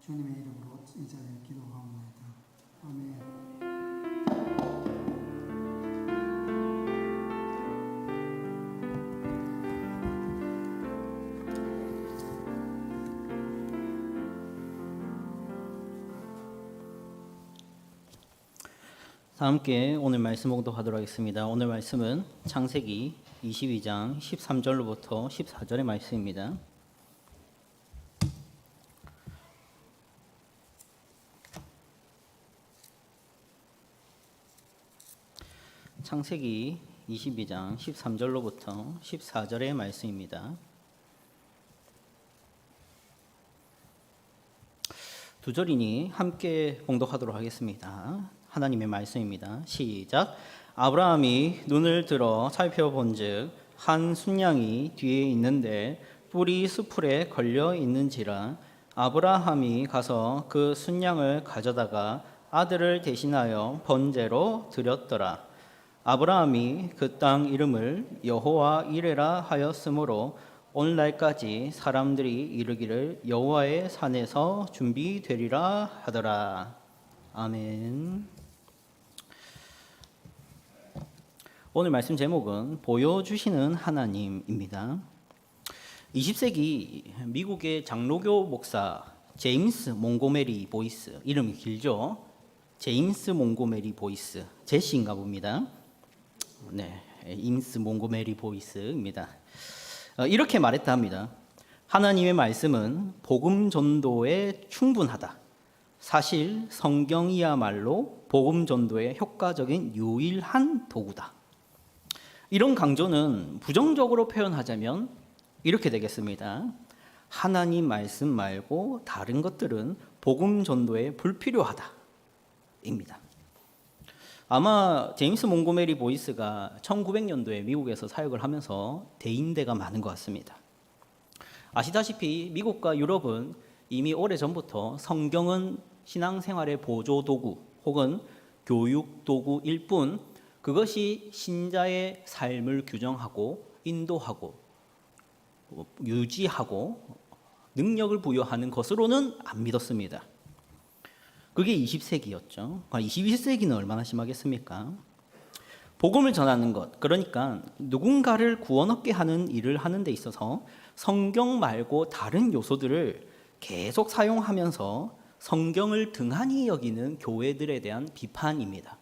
주님의 이름으로 이 자리에 기도하옵나이다. 아멘. 다 함께 오늘 말씀 봉독하도록 하겠습니다. 오늘 말씀은 창세기 22장 13절로부터 14절의 말씀입니다. 창세기 22장 13절로부터 14절의 말씀입니다. 두 절이니 함께 봉독하도록 하겠습니다. 하나님의 말씀입니다. 시작. 아브라함이 눈을 들어 살펴본즉 한 순양이 뒤에 있는데 뿔이 수풀에 걸려 있는지라 아브라함이 가서 그 순양을 가져다가 아들을 대신하여 번제로 드렸더라. 아브라함이 그 땅 이름을 여호와 이레라 하였으므로 오늘날까지 사람들이 이르기를 여호와의 산에서 준비되리라 하더라. 아멘. 오늘 말씀 제목은 보여주시는 하나님입니다. 20세기 미국의 장로교 목사 제임스 몽고메리 보이스, 이름이 길죠? 제임스 몽고메리 보이스, 제시인가 봅니다. 네, 임스 몽고메리 보이스입니다. 이렇게 말했다 합니다. 하나님의 말씀은 복음 전도에 충분하다. 사실 성경이야말로 복음 전도에 효과적인 유일한 도구다. 이런 강조는 부정적으로 표현하자면 이렇게 되겠습니다. 하나님 말씀 말고 다른 것들은 복음 전도에 불필요하다 입니다. 아마 제임스 몽고메리 보이스가 1900년도에 미국에서 사역을 하면서 대인대가 많은 것 같습니다. 아시다시피 미국과 유럽은 이미 오래전부터 성경은 신앙생활의 보조 도구 혹은 교육 도구일 뿐 그것이 신자의 삶을 규정하고 인도하고 유지하고 능력을 부여하는 것으로는 안 믿었습니다. 그게 20세기였죠. 21세기는 얼마나 심하겠습니까? 복음을 전하는 것, 그러니까 누군가를 구원 얻게 하는 일을 하는 데 있어서 성경 말고 다른 요소들을 계속 사용하면서 성경을 등한히 여기는 교회들에 대한 비판입니다.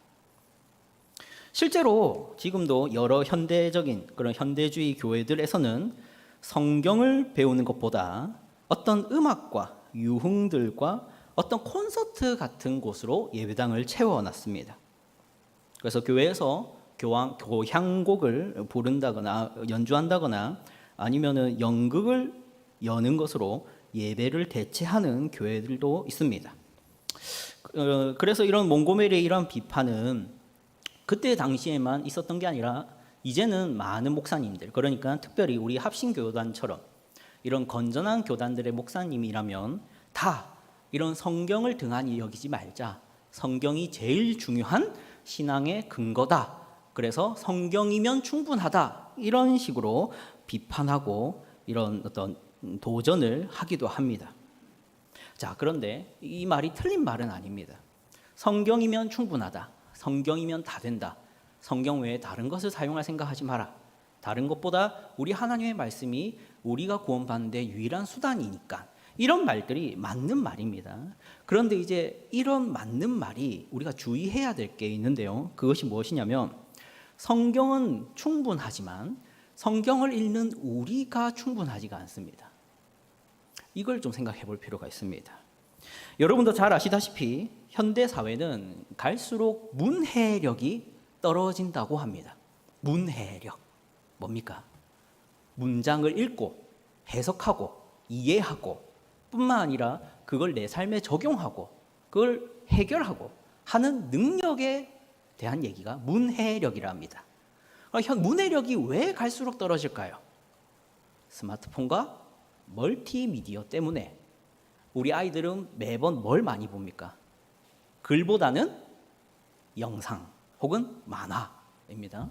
실제로 지금도 여러 현대적인 그런 현대주의 교회들에서는 성경을 배우는 것보다 어떤 음악과 유흥들과 어떤 콘서트 같은 곳으로 예배당을 채워놨습니다. 그래서 교회에서 교향곡을 부른다거나 연주한다거나 아니면은 연극을 여는 것으로 예배를 대체하는 교회들도 있습니다. 그래서 이런 몽고메리의 이런 비판은 그때 당시에만 있었던 게 아니라 이제는 많은 목사님들, 그러니까 특별히 우리 합신교단처럼 이런 건전한 교단들의 목사님이라면 다 이런 성경을 등한히 여기지 말자. 성경이 제일 중요한 신앙의 근거다. 그래서 성경이면 충분하다. 이런 식으로 비판하고 이런 어떤 도전을 하기도 합니다. 자, 그런데 이 말이 틀린 말은 아닙니다. 성경이면 충분하다. 성경이면 다 된다. 성경 외에 다른 것을 사용할 생각하지 마라. 다른 것보다 우리 하나님의 말씀이 우리가 구원받는 데 유일한 수단이니까. 이런 말들이 맞는 말입니다. 그런데 이제 이런 맞는 말이 우리가 주의해야 될 게 있는데요. 그것이 무엇이냐면 성경은 충분하지만 성경을 읽는 우리가 충분하지가 않습니다. 이걸 좀 생각해 볼 필요가 있습니다. 여러분도 잘 아시다시피 현대 사회는 갈수록 문해력이 떨어진다고 합니다. 문해력 뭡니까? 문장을 읽고 해석하고 이해하고 뿐만 아니라 그걸 내 삶에 적용하고 그걸 해결하고 하는 능력에 대한 얘기가 문해력이라 합니다. 문해력이 왜 갈수록 떨어질까요? 스마트폰과 멀티미디어 때문에 우리 아이들은 매번 뭘 많이 봅니까? 글보다는 영상 혹은 만화입니다.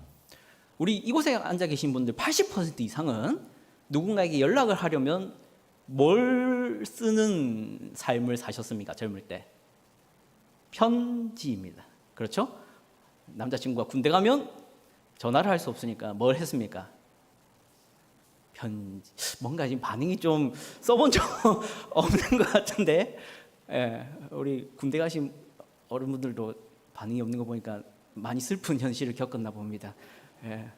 우리 이곳에 앉아 계신 분들 80% 이상은 누군가에게 연락을 하려면 뭘 쓰는 삶을 사셨습니까? 젊을 때 편지입니다. 그렇죠? 남자친구가 군대 가면 전화를 할 수 없으니까 뭘 했습니까? 편지. 뭔가 지금 반응이 좀 써본 적 없는 것 같은데, 예, 우리 군대 가신 어른분들도 반응이 없는 거 보니까 많이 슬픈 현실을 겪었나 봅니다. 예.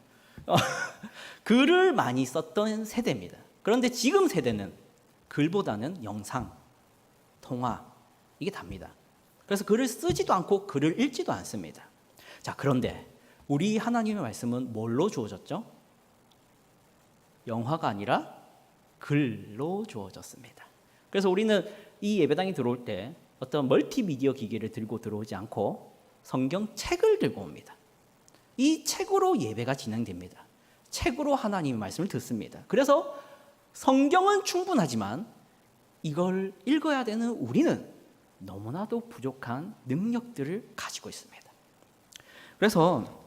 글을 많이 썼던 세대입니다. 그런데 지금 세대는 글보다는 영상, 통화 이게 답니다. 그래서 글을 쓰지도 않고 글을 읽지도 않습니다. 자, 그런데 우리 하나님의 말씀은 뭘로 주어졌죠? 영화가 아니라 글로 주어졌습니다. 그래서 우리는 이 예배당에 들어올 때 어떤 멀티미디어 기기를 들고 들어오지 않고 성경책을 들고 옵니다. 이 책으로 예배가 진행됩니다. 책으로 하나님의 말씀을 듣습니다. 그래서 성경은 충분하지만 이걸 읽어야 되는 우리는 너무나도 부족한 능력들을 가지고 있습니다. 그래서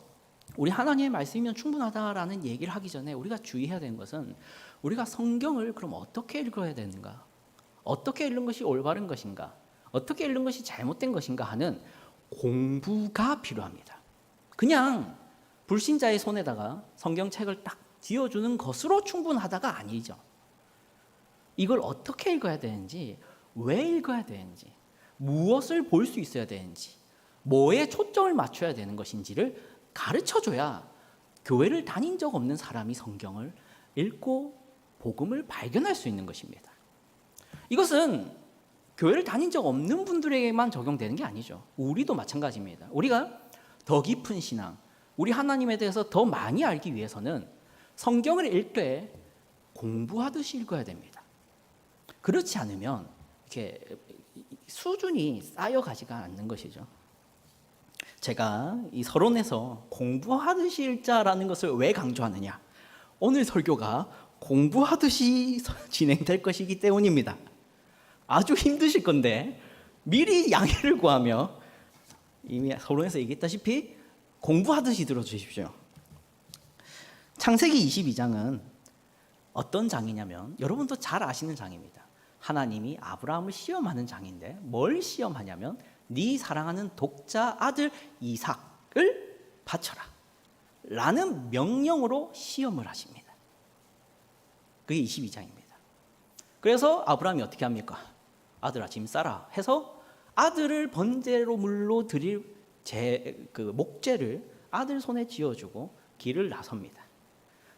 우리 하나님의 말씀이면 충분하다라는 얘기를 하기 전에 우리가 주의해야 되는 것은 우리가 성경을 그럼 어떻게 읽어야 되는가? 어떻게 읽는 것이 올바른 것인가? 어떻게 읽는 것이 잘못된 것인가 하는 공부가 필요합니다. 그냥 불신자의 손에다가 성경책을 딱 쥐어주는 것으로 충분하다가 아니죠. 이걸 어떻게 읽어야 되는지, 왜 읽어야 되는지, 무엇을 볼 수 있어야 되는지, 뭐에 초점을 맞춰야 되는 것인지를 가르쳐줘야 교회를 다닌 적 없는 사람이 성경을 읽고 복음을 발견할 수 있는 것입니다. 이것은 교회를 다닌 적 없는 분들에게만 적용되는 게 아니죠. 우리도 마찬가지입니다. 우리가 더 깊은 신앙, 우리 하나님에 대해서 더 많이 알기 위해서는 성경을 읽을 때 공부하듯이 읽어야 됩니다. 그렇지 않으면 이렇게 수준이 쌓여가지가 않는 것이죠. 제가 이 서론에서 공부하듯이 읽자라는 것을 왜 강조하느냐? 오늘 설교가 공부하듯이 진행될 것이기 때문입니다. 아주 힘드실 건데 미리 양해를 구하며 이미 서론에서 얘기했다시피 공부하듯이 들어주십시오. 창세기 22장은 어떤 장이냐면 여러분도 잘 아시는 장입니다. 하나님이 아브라함을 시험하는 장인데 뭘 시험하냐면 네 사랑하는 독자 아들 이삭을 바쳐라 라는 명령으로 시험을 하십니다. 그게 22장입니다. 그래서 아브라함이 어떻게 합니까? 아들아 짐 싸라 해서 아들을 번제로물로 드릴 목제를 아들 손에 쥐어주고 길을 나섭니다.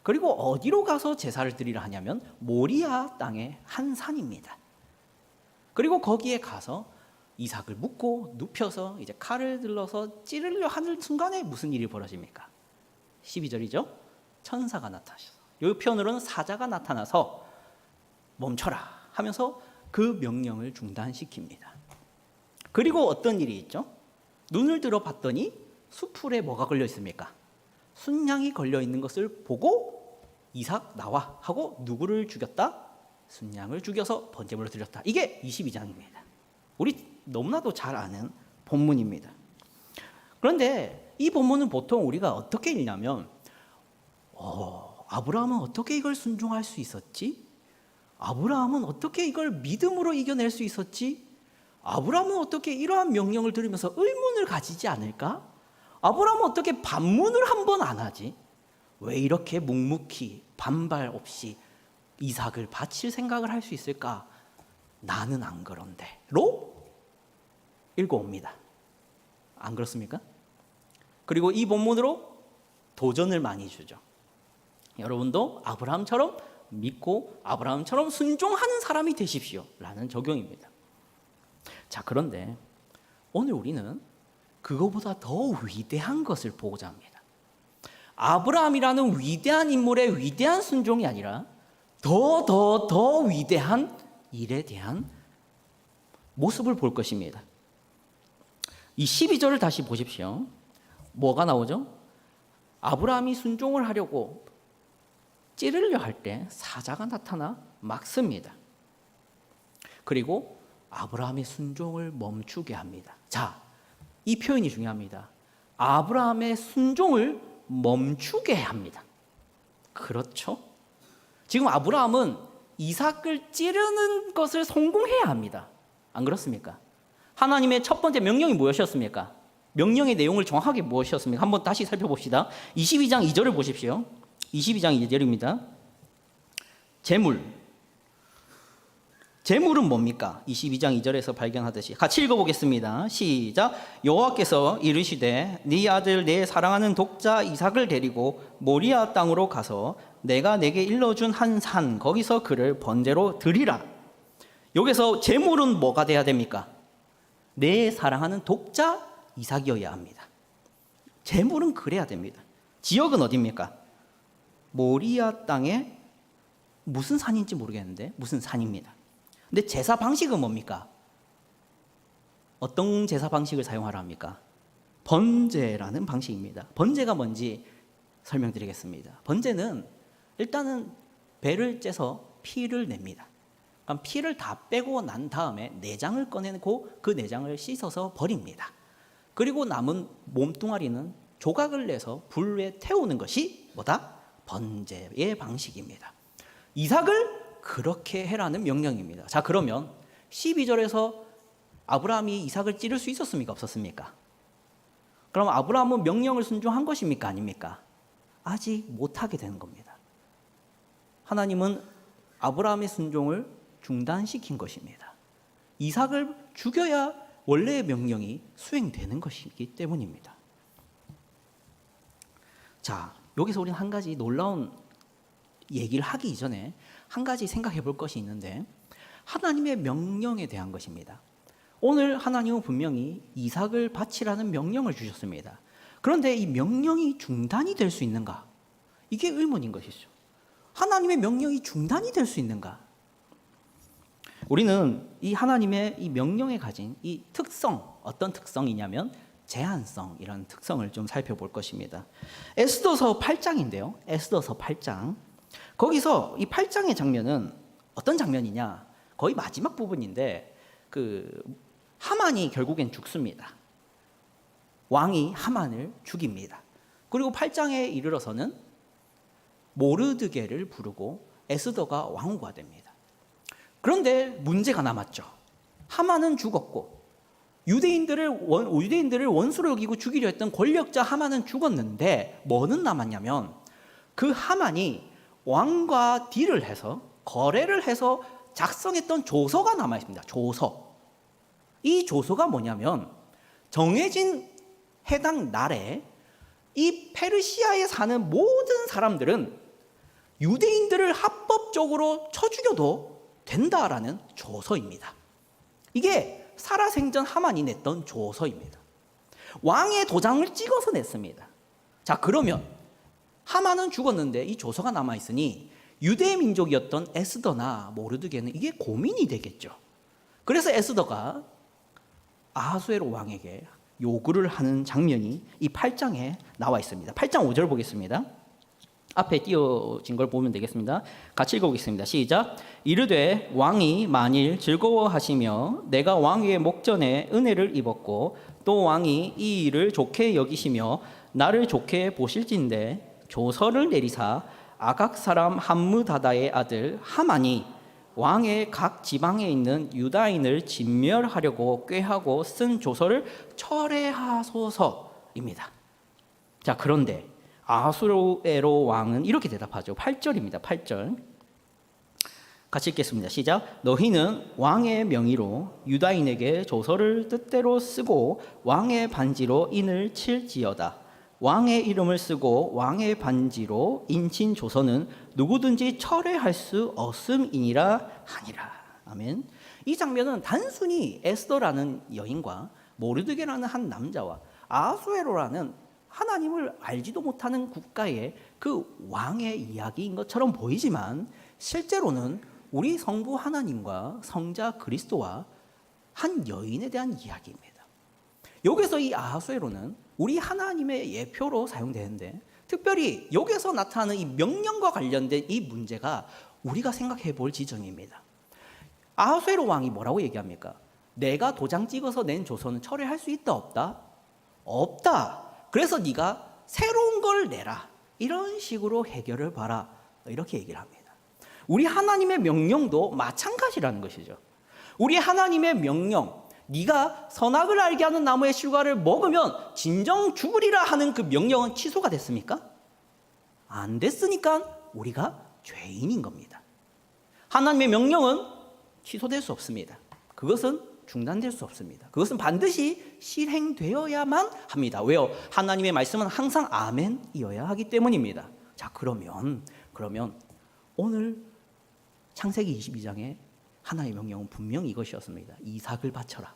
그리고 어디로 가서 제사를 드리려 하냐면 모리아 땅의 한 산입니다. 그리고 거기에 가서 이삭을 묶고 눕혀서 이제 칼을 들러서 찌르려 하는 순간에 무슨 일이 벌어집니까? 12절이죠. 천사가 나타나셔서 이 표현으로는 사자가 나타나서 멈춰라 하면서 그 명령을 중단시킵니다. 그리고 어떤 일이 있죠? 눈을 들어 봤더니 수풀에 뭐가 걸려 있습니까? 순양이 걸려 있는 것을 보고 이삭 나와 하고 누구를 죽였다? 순양을 죽여서 번제물로 드렸다. 이게 22장입니다. 우리 너무나도 잘 아는 본문입니다. 그런데 이 본문은 보통 우리가 어떻게 읽냐면 아브라함은 어떻게 이걸 순종할 수 있었지? 아브라함은 어떻게 이걸 믿음으로 이겨낼 수 있었지? 아브라함은 어떻게 이러한 명령을 들으면서 의문을 가지지 않을까? 아브라함은 어떻게 반문을 한 번 안 하지? 왜 이렇게 묵묵히 반발 없이 이삭을 바칠 생각을 할 수 있을까? 나는 안 그런데로 읽어옵니다. 안 그렇습니까? 그리고 이 본문으로 도전을 많이 주죠. 여러분도 아브라함처럼 믿고 아브라함처럼 순종하는 사람이 되십시오 라는 적용입니다. 자, 그런데 오늘 우리는 그거보다 더 위대한 것을 보고자 합니다. 아브라함이라는 위대한 인물의 위대한 순종이 아니라 더 위대한 일에 대한 모습을 볼 것입니다. 이 12절을 다시 보십시오. 뭐가 나오죠? 아브라함이 순종을 하려고 찌르려 할 때 사자가 나타나 막습니다. 그리고 아브라함의 순종을 멈추게 합니다. 자, 이 표현이 중요합니다. 아브라함의 순종을 멈추게 합니다. 그렇죠? 지금 아브라함은 이삭을 찌르는 것을 성공해야 합니다. 안 그렇습니까? 하나님의 첫 번째 명령이 무엇이었습니까? 명령의 내용을 정확하게 무엇이었습니까? 한번 다시 살펴봅시다. 22장 2절을 보십시오. 22장 2절입니다. 재물은 뭡니까? 22장 2절에서 발견하듯이 같이 읽어보겠습니다. 시작. 여호와께서 이르시되 네 아들 내 사랑하는 독자 이삭을 데리고 모리아 땅으로 가서 내가 내게 일러준 한 산 거기서 그를 번제로 드리라. 여기서 재물은 뭐가 돼야 됩니까? 내 사랑하는 독자 이삭이어야 합니다. 재물은 그래야 됩니다. 지역은 어디입니까? 모리아 땅에 무슨 산인지 모르겠는데 무슨 산입니다. 근데 제사 방식은 뭡니까? 어떤 제사 방식을 사용하라 합니까? 번제라는 방식입니다. 번제가 뭔지 설명드리겠습니다. 번제는 일단은 배를 째서 피를 냅니다. 그럼 피를 다 빼고 난 다음에 내장을 꺼내고 그 내장을 씻어서 버립니다. 그리고 남은 몸뚱아리는 조각을 내서 불 위에 태우는 것이 뭐다? 번제의 방식입니다. 이삭을 그렇게 해라는 명령입니다. 자, 그러면 12절에서 아브라함이 이삭을 찌를 수 있었습니까? 없었습니까? 그럼 아브라함은 명령을 순종한 것입니까? 아닙니까? 아직 못하게 되는 겁니다. 하나님은 아브라함의 순종을 중단시킨 것입니다. 이삭을 죽여야 원래의 명령이 수행되는 것이기 때문입니다. 자, 여기서 우리는 한 가지 놀라운 얘기를 하기 이전에 한 가지 생각해 볼 것이 있는데, 하나님의 명령에 대한 것입니다. 오늘 하나님은 분명히 이삭을 바치라는 명령을 주셨습니다. 그런데 이 명령이 중단이 될 수 있는가? 이게 의문인 것이죠. 하나님의 명령이 중단이 될 수 있는가? 우리는 이 하나님의 이 명령에 가진 이 특성, 어떤 특성이냐면 제한성이라는 특성을 좀 살펴볼 것입니다. 에스더서 8장인데요. 에스더서 8장. 거기서 이 8장의 장면은 어떤 장면이냐? 거의 마지막 부분인데 하만이 결국엔 죽습니다. 왕이 하만을 죽입니다. 그리고 8장에 이르러서는 모르드게를 부르고 에스더가 왕후가 됩니다. 그런데 문제가 남았죠. 하만은 죽었고 유대인들을 원수로 여기고 죽이려 했던 권력자 하만은 죽었는데 뭐는 남았냐면 그 하만이 왕과 딜을 해서 거래를 해서 작성했던 조서가 남아 있습니다. 조서. 이 조서가 뭐냐면 정해진 해당 날에 이 페르시아에 사는 모든 사람들은 유대인들을 합법적으로 쳐 죽여도 된다라는 조서입니다. 이게 살아생전 하만이 냈던 조서입니다. 왕의 도장을 찍어서 냈습니다. 자, 그러면 하만은 죽었는데 이 조서가 남아있으니 유대 민족이었던 에스더나 모르드게는 이게 고민이 되겠죠. 그래서 에스더가 아하수에로 왕에게 요구를 하는 장면이 이 8장에 나와 있습니다. 8장 5절 보겠습니다. 앞에 띄어진 걸 보면 되겠습니다. 같이 읽어보겠습니다. 시작. 이르되 왕이 만일 즐거워하시며 내가 왕위의 목전에 은혜를 입었고 또 왕이 이 일을 좋게 여기시며 나를 좋게 보실진대 조서를 내리사 아각 사람 함므다다의 아들 하만이 왕의 각 지방에 있는 유다인을 진멸하려고 꾀하고 쓴 조서를 철회하소서입니다. 자, 그런데 아하수에로 왕은 이렇게 대답하죠. 8절입니다. 8절. 같이 읽겠습니다. 시작. 너희는 왕의 명의로 유다인에게 조서를 뜻대로 쓰고 왕의 반지로 인을 칠지어다. 왕의 이름을 쓰고 왕의 반지로 인친 조서는 누구든지 철회할 수 없음이니라 하니라. 아멘. 이 장면은 단순히 에스더라는 여인과 모르드게라는 한 남자와 아하수에로라는 하나님을 알지도 못하는 국가의 그 왕의 이야기인 것처럼 보이지만 실제로는 우리 성부 하나님과 성자 그리스도와 한 여인에 대한 이야기입니다. 여기서 이 아하수에로는 우리 하나님의 예표로 사용되는데 특별히 여기서 나타나는 이 명령과 관련된 이 문제가 우리가 생각해 볼 지점입니다. 아하수에로 왕이 뭐라고 얘기합니까? 내가 도장 찍어서 낸 조서는 철회할 수 있다 없다? 없다. 그래서 네가 새로운 걸 내라. 이런 식으로 해결을 봐라. 이렇게 얘기를 합니다. 우리 하나님의 명령도 마찬가지라는 것이죠. 우리 하나님의 명령, 네가 선악을 알게 하는 나무의 실과를 먹으면 진정 죽으리라 하는 그 명령은 취소가 됐습니까? 안 됐으니까 우리가 죄인인 겁니다. 하나님의 명령은 취소될 수 없습니다. 그것은 중단될 수 없습니다. 그것은 반드시 실행되어야만 합니다. 왜요? 하나님의 말씀은 항상 아멘이어야 하기 때문입니다. 자, 그러면 오늘 창세기 22장에 하나님의 명령은 분명히 이것이었습니다. 이삭을 바쳐라.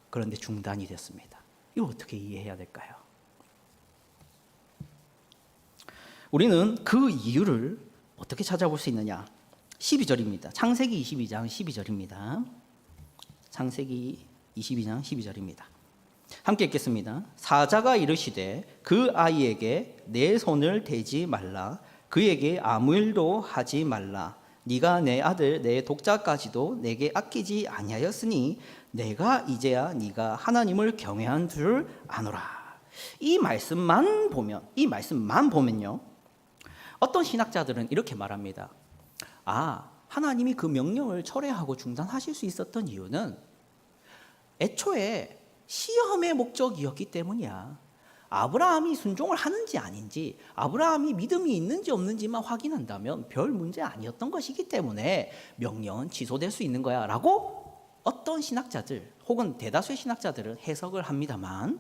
그런데 중단이 됐습니다. 이거 어떻게 이해해야 될까요? 우리는 그 이유를 어떻게 찾아볼 수 있느냐? 12절입니다. 창세기 22장 12절입니다. 창세기 22장 12절입니다. 함께 읽겠습니다. 사자가 이르시되 그 아이에게 내 손을 대지 말라. 그에게 아무 일도 하지 말라. 네가 내 아들 내 독자까지도 내게 아끼지 아니하였으니 내가 이제야 네가 하나님을 경외한 줄 아노라. 이 말씀만 보면요, 어떤 신학자들은 이렇게 말합니다. 하나님이 그 명령을 철회하고 중단하실 수 있었던 이유는 애초에 시험의 목적이었기 때문이야. 아브라함이 순종을 하는지 아닌지, 아브라함이 믿음이 있는지 없는지만 확인한다면 별 문제 아니었던 것이기 때문에 명령은 취소될 수 있는 거야 라고 어떤 신학자들 혹은 대다수의 신학자들은 해석을 합니다만,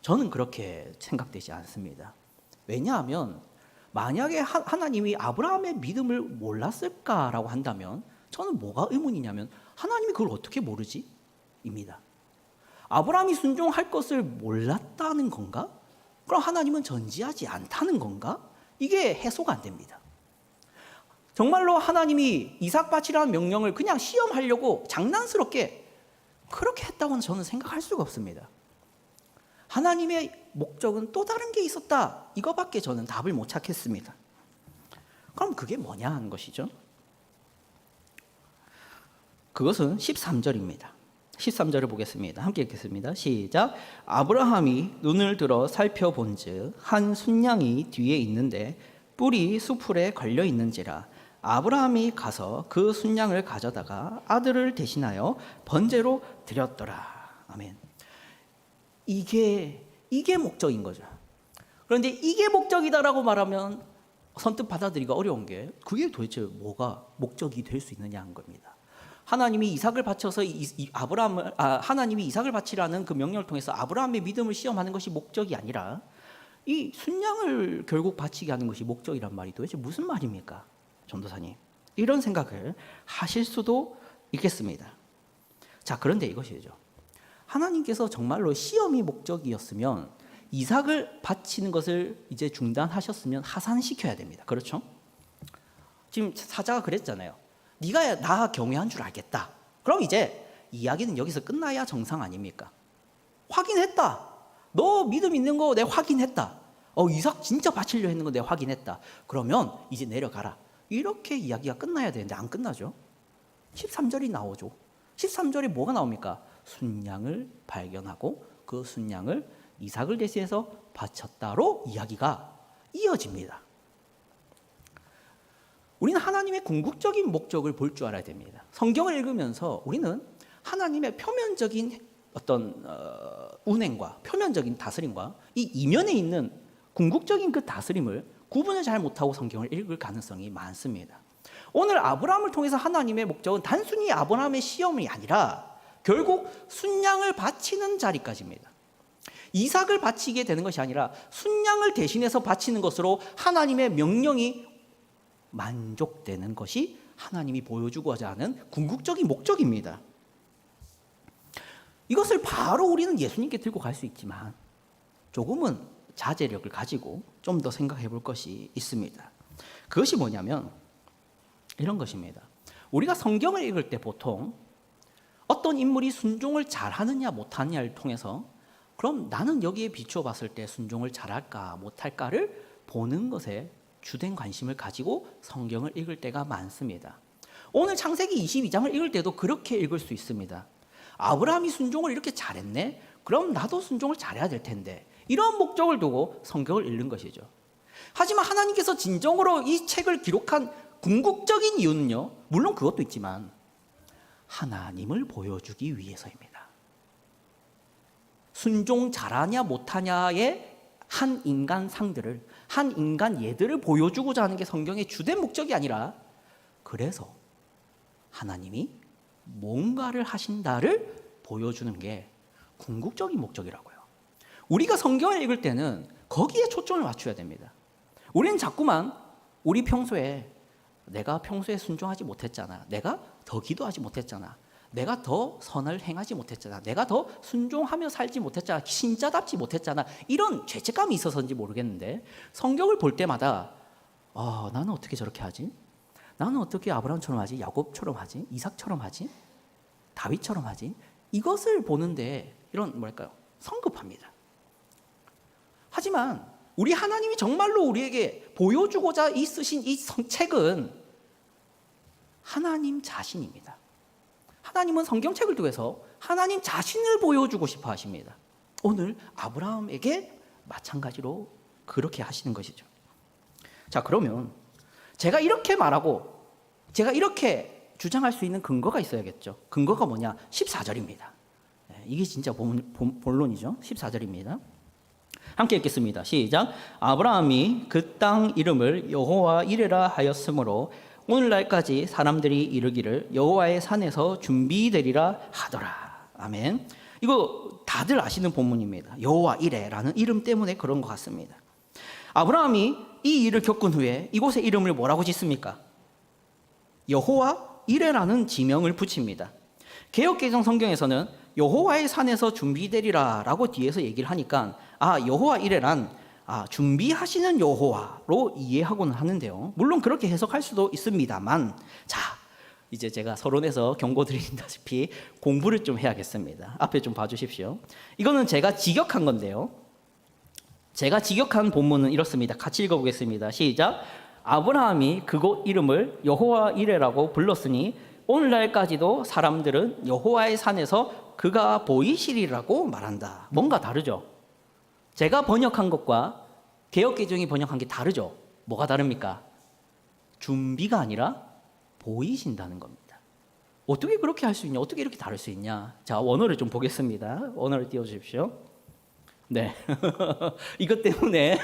저는 그렇게 생각되지 않습니다. 왜냐하면 만약에 하나님이 아브라함의 믿음을 몰랐을까라고 한다면 저는 뭐가 의문이냐면, 하나님이 그걸 어떻게 모르지? 입니다. 아브라함이 순종할 것을 몰랐다는 건가? 그럼 하나님은 전지하지 않다는 건가? 이게 해소가 안 됩니다. 정말로 하나님이 이삭 바치라는 명령을 그냥 시험하려고 장난스럽게 그렇게 했다고는 저는 생각할 수가 없습니다. 하나님의 목적은 또 다른 게 있었다. 이거밖에 저는 답을 못 찾겠습니다. 그럼 그게 뭐냐 하는 것이죠. 그것은 13절입니다. 13절을 보겠습니다. 함께 읽겠습니다. 시작. 아브라함이 눈을 들어 살펴본즉 한 순양이 뒤에 있는데 뿔이 수풀에 걸려 있는지라. 아브라함이 가서 그 순양을 가져다가 아들을 대신하여 번제로 드렸더라. 아멘. 이게 목적인 거죠. 그런데 이게 목적이다라고 말하면 선뜻 받아들이기가 어려운 게, 그게 도대체 뭐가 목적이 될 수 있느냐 하는 겁니다. 하나님이 이삭을 바쳐서 하나님이 이삭을 바치라는 그 명령을 통해서 아브라함의 믿음을 시험하는 것이 목적이 아니라 이 순양을 결국 바치게 하는 것이 목적이란 말이 도대체 무슨 말입니까? 전도사님, 이런 생각을 하실 수도 있겠습니다. 자, 그런데 이것이죠. 하나님께서 정말로 시험이 목적이었으면 이삭을 바치는 것을 이제 중단하셨으면 하산시켜야 됩니다. 그렇죠? 지금 사자가 그랬잖아요. 네가 나 경외한 줄 알겠다. 그럼 이제 이야기는 여기서 끝나야 정상 아닙니까? 확인했다. 너 믿음 있는 거 내가 확인했다. 이삭 진짜 바치려 했는 거 내가 확인했다. 그러면 이제 내려가라. 이렇게 이야기가 끝나야 되는데 안 끝나죠. 13절이 나오죠. 13절에 뭐가 나옵니까? 순양을 발견하고 그 순양을 이삭을 대신해서 바쳤다로 이야기가 이어집니다. 우리는 하나님의 궁극적인 목적을 볼 줄 알아야 됩니다. 성경을 읽으면서 우리는 하나님의 표면적인 어떤 운행과 표면적인 다스림과 이 이면에 있는 궁극적인 그 다스림을 구분을 잘 못하고 성경을 읽을 가능성이 많습니다. 오늘 아브라함을 통해서 하나님의 목적은 단순히 아브라함의 시험이 아니라 결국 순양을 바치는 자리까지입니다. 이삭을 바치게 되는 것이 아니라 순양을 대신해서 바치는 것으로 하나님의 명령이 만족되는 것이 하나님이 보여주고자 하는 궁극적인 목적입니다. 이것을 바로 우리는 예수님께 들고 갈 수 있지만 조금은 자제력을 가지고 좀 더 생각해 볼 것이 있습니다. 그것이 뭐냐면 이런 것입니다. 우리가 성경을 읽을 때 보통 어떤 인물이 순종을 잘하느냐 못하느냐를 통해서 그럼 나는 여기에 비추어 봤을 때 순종을 잘할까 못할까를 보는 것에 주된 관심을 가지고 성경을 읽을 때가 많습니다. 오늘 창세기 22장을 읽을 때도 그렇게 읽을 수 있습니다. 아브라함이 순종을 이렇게 잘했네? 그럼 나도 순종을 잘해야 될 텐데. 이런 목적을 두고 성경을 읽는 것이죠. 하지만 하나님께서 진정으로 이 책을 기록한 궁극적인 이유는요, 물론 그것도 있지만 하나님을 보여주기 위해서입니다. 순종 잘하냐 못하냐의 한 인간 상들을, 한 인간 예들을 보여주고자 하는 게 성경의 주된 목적이 아니라, 그래서 하나님이 뭔가를 하신다를 보여주는 게 궁극적인 목적이라고요. 우리가 성경을 읽을 때는 거기에 초점을 맞춰야 됩니다. 우리는 자꾸만 우리 평소에 내가 평소에 순종하지 못했잖아, 내가 더 기도하지 못했잖아, 내가 더 선을 행하지 못했잖아, 내가 더 순종하며 살지 못했잖아, 신자답지 못했잖아, 이런 죄책감이 있어서인지 모르겠는데 성경을 볼 때마다 나는 어떻게 저렇게 하지? 나는 어떻게 아브라함처럼 하지? 야곱처럼 하지? 이삭처럼 하지? 다윗처럼 하지? 이것을 보는데 이런 성급합니다. 하지만 우리 하나님이 정말로 우리에게 보여주고자 쓰신 이 책은 하나님 자신입니다. 하나님은 성경책을 통해서 하나님 자신을 보여주고 싶어 하십니다. 오늘 아브라함에게 마찬가지로 그렇게 하시는 것이죠. 자, 그러면 제가 이렇게 말하고 제가 이렇게 주장할 수 있는 근거가 있어야겠죠. 근거가 뭐냐? 14절입니다. 이게 진짜 본론이죠. 14절입니다. 함께 읽겠습니다. 시작. 아브라함이 그 땅 이름을 여호와 이레라 하였으므로 오늘날까지 사람들이 이르기를 여호와의 산에서 준비되리라 하더라. 아멘. 이거 다들 아시는 본문입니다. 여호와 이레라는 이름 때문에 그런 것 같습니다. 아브라함이 이 일을 겪은 후에 이곳의 이름을 뭐라고 짓습니까? 여호와 이레라는 지명을 붙입니다. 개역개정 성경에서는 여호와의 산에서 준비되리라 라고 뒤에서 얘기를 하니까 여호와 이레란 준비하시는 여호와로 이해하고는 하는데요, 물론 그렇게 해석할 수도 있습니다만, 자, 이제 제가 서론에서 경고드린다시피 공부를 좀 해야겠습니다. 앞에 좀 봐주십시오. 이거는 제가 직역한 건데요, 제가 직역한 본문은 이렇습니다. 같이 읽어보겠습니다. 시작. 아브라함이 그곳 이름을 여호와 이레라고 불렀으니 오늘날까지도 사람들은 여호와의 산에서 그가 보이시리라고 말한다. 뭔가 다르죠? 제가 번역한 것과 개역개정이 번역한 게 다르죠? 뭐가 다릅니까? 준비가 아니라 보이신다는 겁니다. 어떻게 그렇게 할 수 있냐? 어떻게 이렇게 다를 수 있냐? 자, 원어를 좀 보겠습니다. 원어를 띄워주십시오. 네. 이것 때문에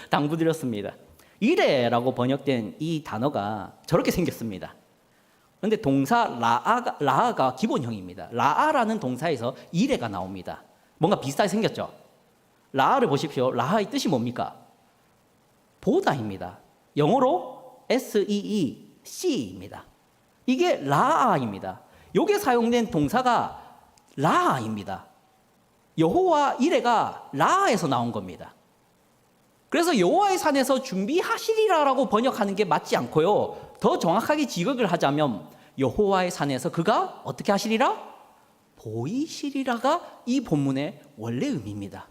당부드렸습니다. 이레라고 번역된 이 단어가 저렇게 생겼습니다. 그런데 동사 라아가 기본형입니다. 라아라는 동사에서 이레가 나옵니다. 뭔가 비슷하게 생겼죠? 라아를 보십시오. 라아의 뜻이 뭡니까? 보다입니다. 영어로 SEEC입니다. 이게 라아입니다. 여기에 사용된 동사가 라아입니다. 여호와 이레가 라아에서 나온 겁니다. 그래서 여호와의 산에서 준비하시리라라고 번역하는 게 맞지 않고요, 더 정확하게 직역을 하자면 여호와의 산에서 그가 어떻게 하시리라? 보이시리라가 이 본문의 원래 의미입니다.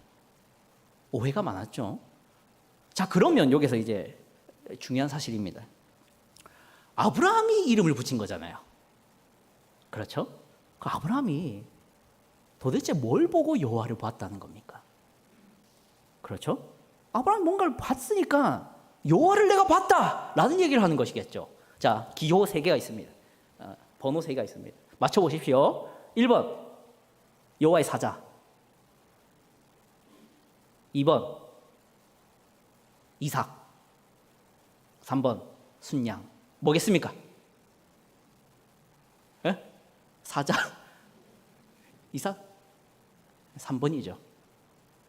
오해가 많았죠? 자, 그러면 여기서 이제 중요한 사실입니다. 아브라함이 이름을 붙인 거잖아요. 그렇죠? 그 아브라함이 도대체 뭘 보고 여호와를 보았다는 겁니까? 그렇죠? 아브라함이 뭔가를 봤으니까 여호와를 내가 봤다 라는 얘기를 하는 것이겠죠. 자, 기호 3개가 있습니다. 번호 3개가 있습니다. 맞춰보십시오. 1번 여호와의 사자, 2번 이삭, 3번 순양. 뭐겠습니까? 예? 사자, 이삭? 3번이죠.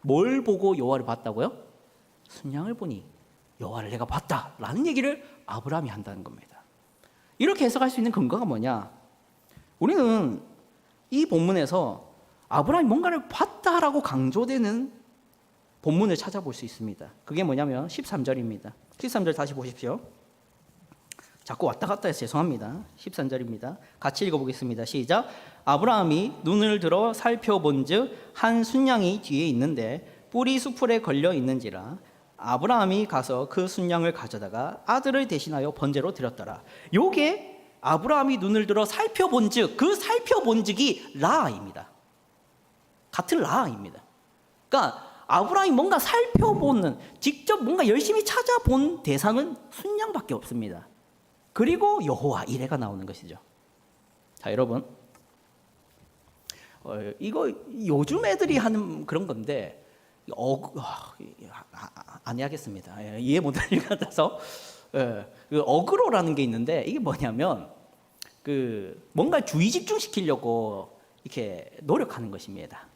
뭘 보고 여호와를 봤다고요? 순양을 보니 여호와를 내가 봤다라는 얘기를 아브라함이 한다는 겁니다. 이렇게 해석할 수 있는 근거가 뭐냐? 우리는 이 본문에서 아브라함이 뭔가를 봤다라고 강조되는 본문을 찾아볼 수 있습니다. 그게 뭐냐면 13절입니다. 13절 다시 보십시오. 자꾸 왔다 갔다 해서 죄송합니다. 13절입니다. 같이 읽어보겠습니다. 시작. 아브라함이 눈을 들어 살펴본즉 한 순양이 뒤에 있는데 뿔이 수풀에 걸려 있는지라 아브라함이 가서 그 순양을 가져다가 아들을 대신하여 번제로 드렸더라. 요게 아브라함이 눈을 들어 살펴본즉, 그 살펴본즉이 라아입니다. 같은 라아입니다. 그러니까 아브라함이 뭔가 살펴보는, 직접 뭔가 열심히 찾아본 대상은 순양밖에 없습니다. 그리고 여호와 이레가 나오는 것이죠. 자, 여러분, 이거 요즘 애들이 하는 그런 건데 안 해야겠습니다. 이해 못할 것 같아서. 그 어그로라는 게 있는데 이게 뭐냐면 뭔가 주의 집중시키려고 이렇게 노력하는 것입니다.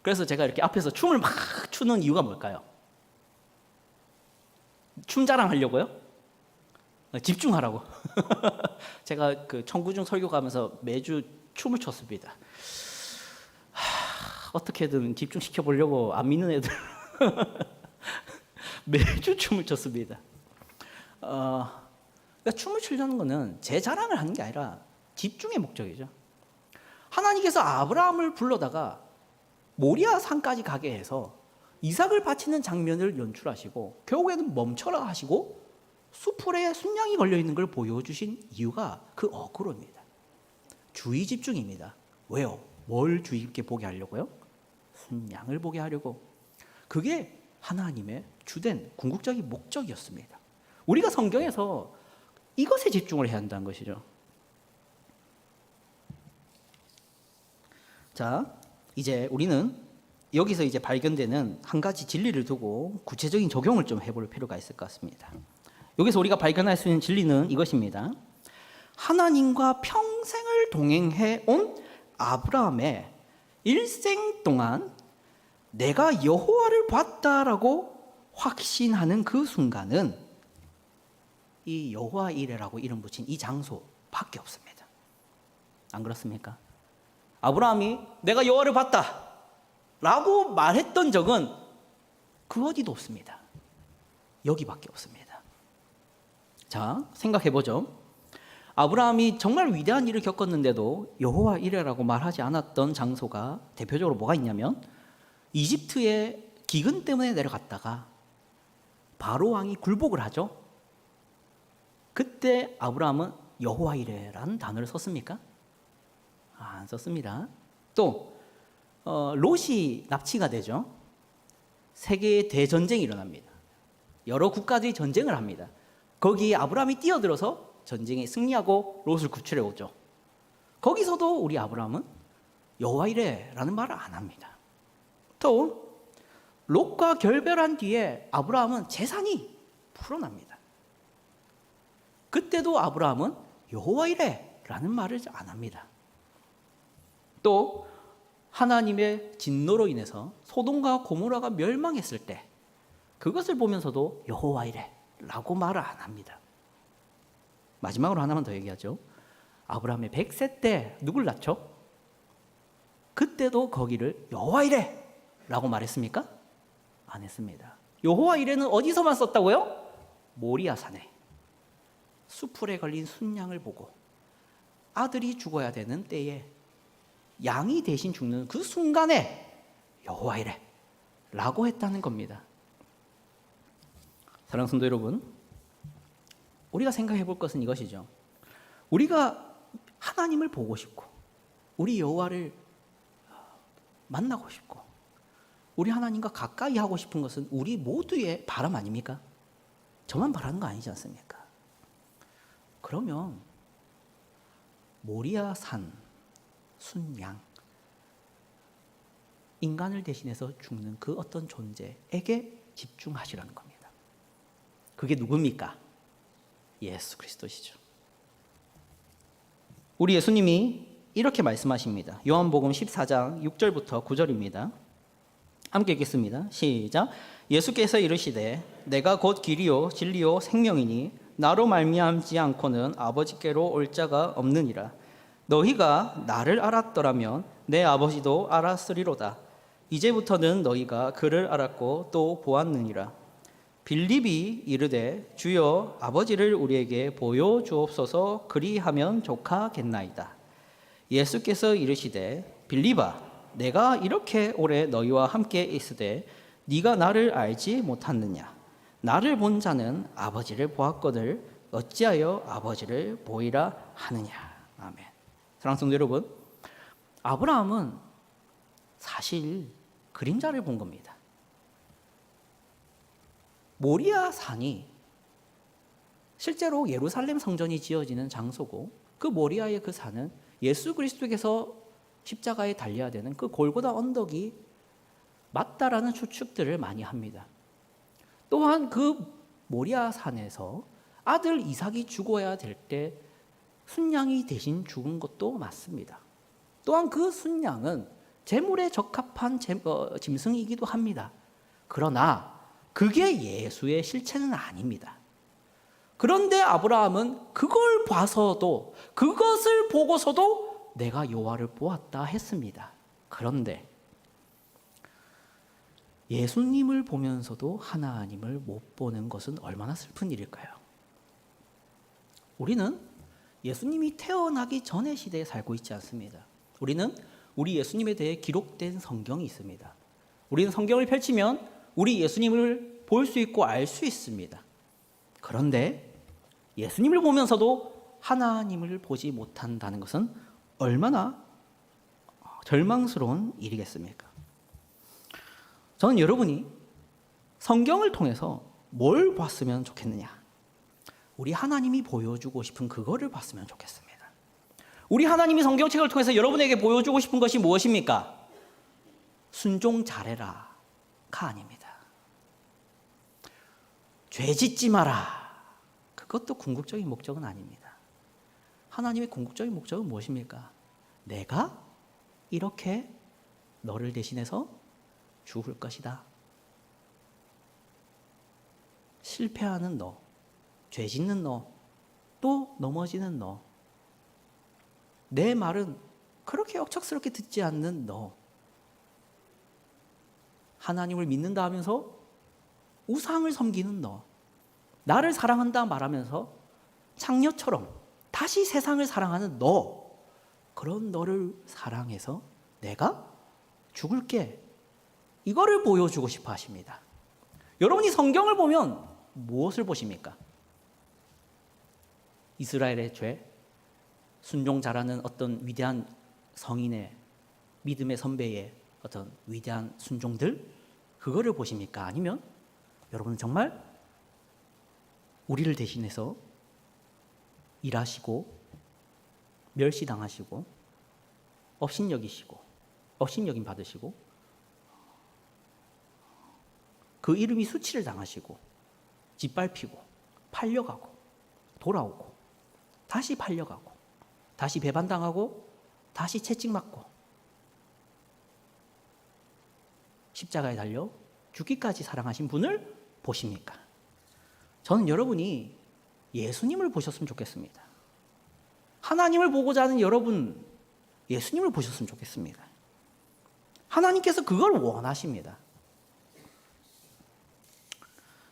그래서 제가 이렇게 앞에서 춤을 막 추는 이유가 뭘까요? 춤 자랑하려고요? 집중하라고. 제가 청구중 설교 가면서 매주 춤을 췄습니다. 어떻게든 집중시켜 보려고 안 믿는 애들 매주 춤을 췄습니다. 그러니까 춤을 추려는 것은 제 자랑을 하는 게 아니라 집중의 목적이죠. 하나님께서 아브라함을 불러다가 모리아 산까지 가게 해서 이삭을 바치는 장면을 연출하시고 결국에는 멈춰라 하시고 수풀에 순양이 걸려 있는 걸 보여주신 이유가 그 어그로입니다. 주의 집중입니다. 왜요? 뭘 주의 깊게 보게 하려고요? 순양을 보게 하려고. 그게 하나님의 주된 궁극적인 목적이었습니다. 우리가 성경에서 이것에 집중을 해야 한다는 것이죠. 자, 이제 우리는 여기서 이제 발견되는 한 가지 진리를 두고 구체적인 적용을 좀 해볼 필요가 있을 것 같습니다. 여기서 우리가 발견할 수 있는 진리는 이것입니다. 하나님과 평생을 동행해 온 아브라함의 일생 동안 내가 여호와를 봤다라고 확신하는 그 순간은 이 여호와 이레라고 이름 붙인 이 장소밖에 없습니다. 안 그렇습니까? 아브라함이 내가 여호와를 봤다 라고 말했던 적은 그 어디도 없습니다. 여기밖에 없습니다. 자, 생각해보죠. 아브라함이 정말 위대한 일을 겪었는데도 여호와 이레라고 말하지 않았던 장소가 대표적으로 뭐가 있냐면 이집트의 기근 때문에 내려갔다가 바로 왕이 굴복을 하죠. 그때 아브라함은 여호와 이레라는 단어를 썼습니까? 안 썼습니다. 또 롯이 납치가 되죠. 세계의 대전쟁이 일어납니다. 여러 국가들이 전쟁을 합니다. 거기에 아브라함이 뛰어들어서 전쟁에 승리하고 롯을 구출해 오죠. 거기서도 우리 아브라함은 여호와 이레라는 말을 안 합니다. 또 롯과 결별한 뒤에 아브라함은 재산이 불어납니다. 그때도 아브라함은 여호와 이레라는 말을 안 합니다. 또 하나님의 진노로 인해서 소돔과 고모라가 멸망했을 때 그것을 보면서도 여호와 이레라고 말을 안 합니다. 마지막으로 하나만 더 얘기하죠. 아브라함의 100세 때 누굴 낳죠? 그때도 거기를 여호와 이레라고 말했습니까? 안 했습니다. 여호와 이레는 어디서만 썼다고요? 모리아 산에 수풀에 걸린 순양을 보고 아들이 죽어야 되는 때에 양이 대신 죽는 그 순간에 여호와 이레라고 했다는 겁니다. 사랑하는 성도 여러분, 우리가 생각해 볼 것은 이것이죠. 우리가 하나님을 보고 싶고 우리 여호와를 만나고 싶고 우리 하나님과 가까이 하고 싶은 것은 우리 모두의 바람 아닙니까? 저만 바라는 거 아니지 않습니까? 그러면 모리아 산 순양, 인간을 대신해서 죽는 그 어떤 존재에게 집중하시라는 겁니다. 그게 누굽니까? 예수 그리스도시죠. 우리 예수님이 이렇게 말씀하십니다. 요한복음 14장 6절부터 9절입니다. 함께 읽겠습니다. 시작. 예수께서 이르시되 내가 곧 길이요 진리요 생명이니 나로 말미암지 않고는 아버지께로 올 자가 없느니라. 너희가 나를 알았더라면 내 아버지도 알았으리로다. 이제부터는 너희가 그를 알았고 또 보았느니라. 빌립이 이르되 주여 아버지를 우리에게 보여주옵소서 그리하면 족하겠나이다. 예수께서 이르시되 빌립아 내가 이렇게 오래 너희와 함께 있으되 네가 나를 알지 못하느냐. 나를 본 자는 아버지를 보았거늘 어찌하여 아버지를 보이라 하느냐. 아멘. 사랑하는 성도 여러분, 아브라함은 사실 그림자를 본 겁니다. 모리아 산이 실제로 예루살렘 성전이 지어지는 장소고 그 모리아의 그 산은 예수 그리스도께서 십자가에 달려야 되는 그 골고다 언덕이 맞다라는 추측들을 많이 합니다. 또한 그 모리아 산에서 아들 이삭이 죽어야 될 때 순양이 대신 죽은 것도 맞습니다. 또한 그 순양은 제물에 적합한 짐승이기도 합니다. 그러나 그게 예수의 실체는 아닙니다. 그런데 아브라함은 그걸 봐서도, 그것을 보고서도 내가 여호와를 보았다 했습니다. 그런데 예수님을 보면서도 하나님을 못 보는 것은 얼마나 슬픈 일일까요? 우리는 예수님이 태어나기 전의 시대에 살고 있지 않습니다. 우리는 우리 예수님에 대해 기록된 성경이 있습니다. 우리는 성경을 펼치면 우리 예수님을 볼 수 있고 알 수 있습니다. 그런데 예수님을 보면서도 하나님을 보지 못한다는 것은 얼마나 절망스러운 일이겠습니까? 저는 여러분이 성경을 통해서 뭘 봤으면 좋겠느냐? 우리 하나님이 보여주고 싶은 그거를 봤으면 좋겠습니다. 우리 하나님이 성경책을 통해서 여러분에게 보여주고 싶은 것이 무엇입니까? 순종 잘해라가 아닙니다. 죄 짓지 마라. 그것도 궁극적인 목적은 아닙니다. 하나님의 궁극적인 목적은 무엇입니까? 내가 이렇게 너를 대신해서 죽을 것이다. 실패하는 너, 죄 짓는 너, 또 넘어지는 너, 내 말은 그렇게 억척스럽게 듣지 않는 너, 하나님을 믿는다 하면서 우상을 섬기는 너, 나를 사랑한다 말하면서 창녀처럼 다시 세상을 사랑하는 너, 그런 너를 사랑해서 내가 죽을게, 이거를 보여주고 싶어 하십니다. 여러분이 성경을 보면 무엇을 보십니까? 이스라엘의 죄, 순종 잘하는 어떤 위대한 성인의 믿음의 선배의 어떤 위대한 순종들, 그거를 보십니까? 아니면 여러분은 정말 우리를 대신해서 일하시고 멸시당하시고 업신여기시고 업신여김 받으시고 그 이름이 수치를 당하시고 짓밟히고 팔려가고 돌아오고 다시 팔려가고 다시 배반당하고 다시 채찍맞고 십자가에 달려 죽기까지 사랑하신 분을 보십니까? 저는 여러분이 예수님을 보셨으면 좋겠습니다. 하나님을 보고자 하는 여러분, 예수님을 보셨으면 좋겠습니다. 하나님께서 그걸 원하십니다.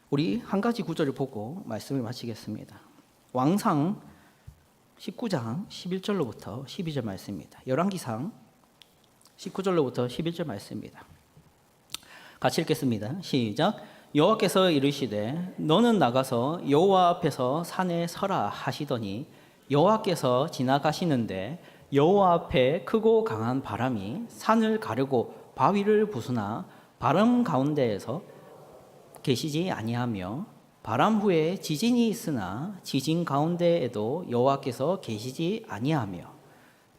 우리 한 가지 구절을 보고 말씀을 마치겠습니다. 왕상 19장 11절로부터 12절 말씀입니다. 열왕기상 19절로부터 11절 말씀입니다. 같이 읽겠습니다. 시작. 여호와께서 이르시되 너는 나가서 여호와 앞에서 산에 서라 하시더니 여호와께서 지나가시는데 여호와 앞에 크고 강한 바람이 산을 가르고 바위를 부수나 바람 가운데에서 계시지 아니하며 바람 후에 지진이 있으나 지진 가운데에도 여호와께서 계시지 아니하며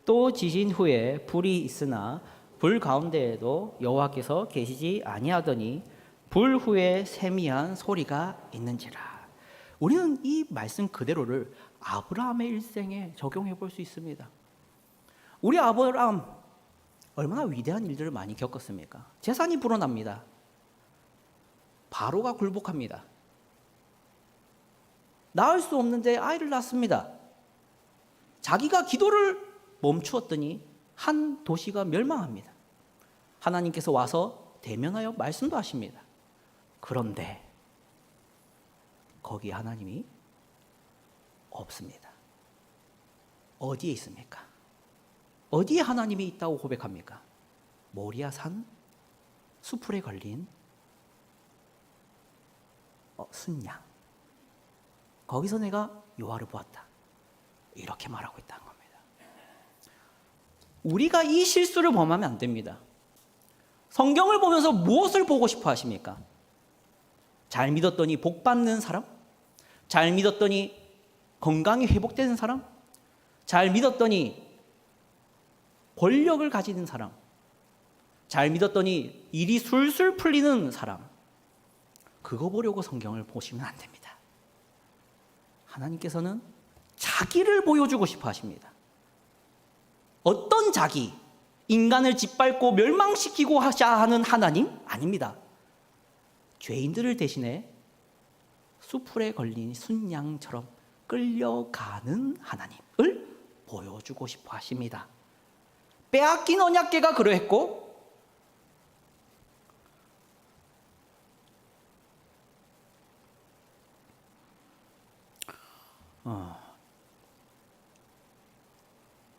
또 지진 후에 불이 있으나 불 가운데에도 여호와께서 계시지 아니하더니 불 후에 세미한 소리가 있는지라. 우리는 이 말씀 그대로를 아브라함의 일생에 적용해 볼 수 있습니다. 우리 아브라함 얼마나 위대한 일들을 많이 겪었습니까? 재산이 불어납니다. 바로가 굴복합니다. 낳을 수 없는데 아이를 낳습니다. 자기가 기도를 멈추었더니 한 도시가 멸망합니다. 하나님께서 와서 대면하여 말씀도 하십니다. 그런데 거기 하나님이 없습니다. 어디에 있습니까? 어디에 하나님이 있다고 고백합니까? 모리아 산 수풀에 걸린 순양, 거기서 내가 여호와를 보았다, 이렇게 말하고 있다는 겁니다. 우리가 이 실수를 범하면 안 됩니다. 성경을 보면서 무엇을 보고 싶어 하십니까? 잘 믿었더니 복 받는 사람? 잘 믿었더니 건강이 회복되는 사람, 잘 믿었더니 권력을 가지는 사람, 잘 믿었더니 일이 술술 풀리는 사람, 그거 보려고 성경을 보시면 안 됩니다. 하나님께서는 자기를 보여주고 싶어 하십니다. 어떤 자기? 인간을 짓밟고 멸망시키고 하셔야 하는 하나님? 아닙니다. 죄인들을 대신해 수풀에 걸린 순양처럼 끌려가는 하나님을 보여주고 싶어 하십니다. 빼앗긴 언약궤가 그러했고,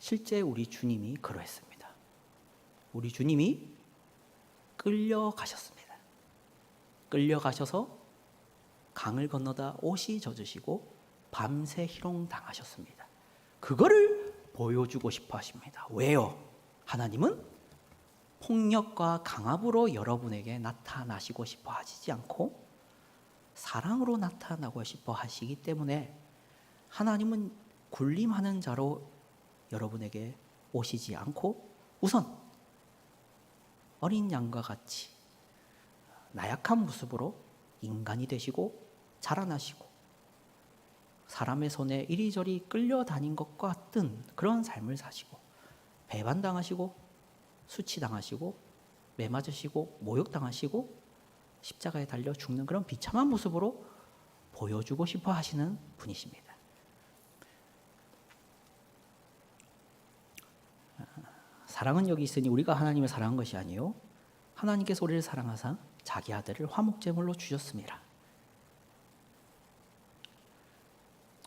실제 우리 주님이 그러했습니다. 우리 주님이 끌려가셨습니다. 끌려가셔서 강을 건너다 옷이 젖으시고 밤새 희롱당하셨습니다. 그거를 보여주고 싶어 하십니다. 왜요? 하나님은 폭력과 강압으로 여러분에게 나타나시고 싶어 하시지 않고 사랑으로 나타나고 싶어 하시기 때문에 하나님은 군림하는 자로 여러분에게 오시지 않고 우선 어린 양과 같이 나약한 모습으로 인간이 되시고 자라나시고 사람의 손에 이리저리 끌려다닌 것과 같은 그런 삶을 사시고 배반당하시고 수치당하시고 매맞으시고 모욕당하시고 십자가에 달려 죽는 그런 비참한 모습으로 보여주고 싶어 하시는 분이십니다. 사랑은 여기 있으니 우리가 하나님을 사랑한 것이 아니요 하나님께서 우리를 사랑하사 자기 아들을 화목제물로 주셨습니다.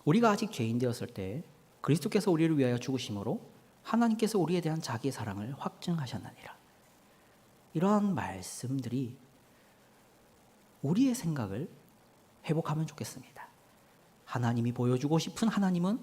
우리가 아직 죄인 되었을 때 그리스도께서 우리를 위하여 죽으심으로 하나님께서 우리에 대한 자기의 사랑을 확증하셨느니라. 이러한 말씀들이 우리의 생각을 회복하면 좋겠습니다. 하나님이 보여주고 싶은 하나님은